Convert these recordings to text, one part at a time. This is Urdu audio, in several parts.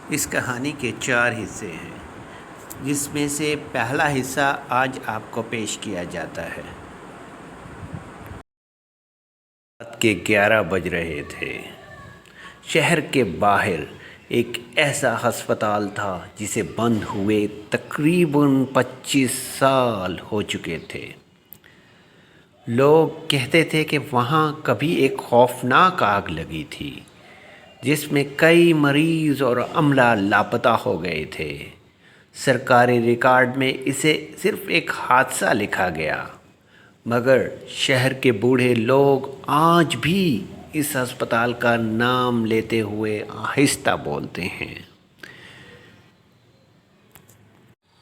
اس کہانی کے 4 حصے ہیں، جس میں سے پہلا حصہ آج آپ کو پیش کیا جاتا ہے۔ رات کے 11 بج رہے تھے۔ شہر کے باہر ایک ایسا ہسپتال تھا جسے بند ہوئے تقریباً 25 سال ہو چکے تھے۔ لوگ کہتے تھے کہ وہاں کبھی ایک خوفناک آگ لگی تھی جس میں کئی مریض اور عملہ لاپتہ ہو گئے تھے۔ سرکاری ریکارڈ میں اسے صرف ایک حادثہ لکھا گیا، مگر شہر کے بوڑھے لوگ آج بھی اس ہسپتال کا نام لیتے ہوئے آہستہ بولتے ہیں۔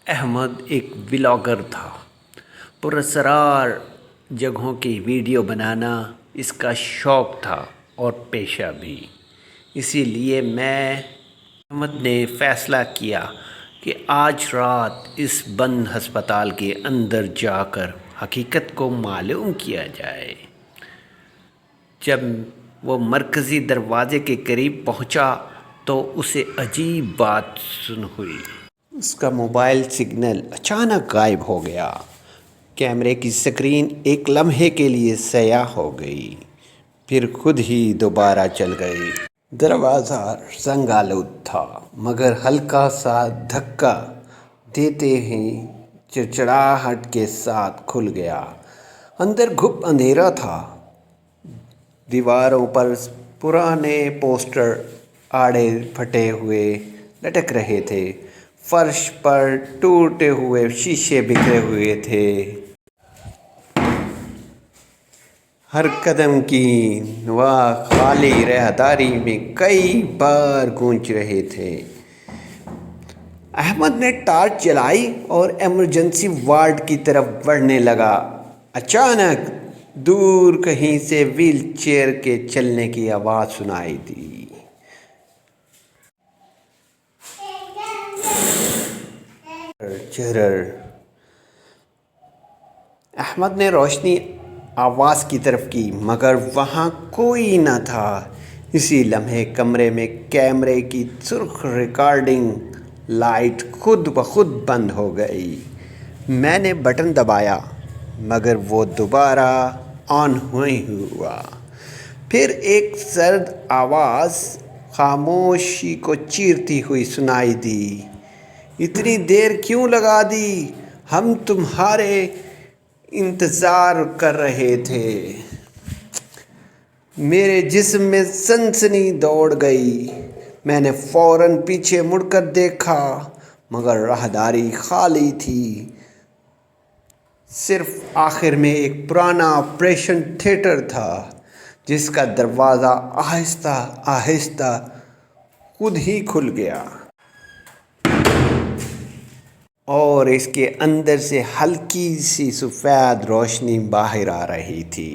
احمد ایک ولاگر تھا۔ پراسرار جگہوں کی ویڈیو بنانا اس کا شوق تھا اور پیشہ بھی۔ اسی لیے احمد نے فیصلہ کیا کہ آج رات اس بند ہسپتال کے اندر جا کر حقیقت کو معلوم کیا جائے۔ جب وہ مرکزی دروازے کے قریب پہنچا تو اسے عجیب بات ہوئی۔ اس کا موبائل سگنل اچانک غائب ہو گیا۔ کیمرے کی سکرین ایک لمحے کے لیے سیاہ ہو گئی، پھر خود ہی دوبارہ چل گئی۔ دروازہ زنگ آلود تھا، مگر ہلکا سا دھکا دیتے ہی چڑچڑاہٹ کے ساتھ کھل گیا۔ اندر گھپ اندھیرا تھا۔ دیواروں پر پرانے پوسٹر آڑے پھٹے ہوئے لٹک رہے تھے۔ فرش پر ٹوٹے ہوئے شیشے بکھرے ہوئے تھے۔ ہر قدم کی نواح خالی راہداری میں کئی بار گونج رہے تھے۔ احمد نے ٹارچ جلائی اور ایمرجنسی وارڈ کی طرف بڑھنے لگا۔ اچانک دور کہیں سے ویل چیئر کے چلنے کی آواز سنائی دی۔ جھرر۔ احمد نے روشنی آواز کی طرف کی، مگر وہاں کوئی نہ تھا۔ اسی لمحے کمرے میں کیمرے کی سرخ ریکارڈنگ لائٹ خود بخود بند ہو گئی۔ میں نے بٹن دبایا، مگر وہ دوبارہ آن نہیں ہوا۔ پھر ایک سرد آواز خاموشی کو چیرتی ہوئی سنائی دی۔ اتنی دیر کیوں لگا دی؟ ہم تمہارے انتظار کر رہے تھے۔ میرے جسم میں سنسنی دوڑ گئی۔ میں نے فوراً پیچھے مڑ کر دیکھا، مگر راہداری خالی تھی۔ صرف آخر میں ایک پرانا آپریشن تھیٹر تھا، جس کا دروازہ آہستہ آہستہ خود ہی کھل گیا، اور اس کے اندر سے ہلکی سی سفید روشنی باہر آ رہی تھی۔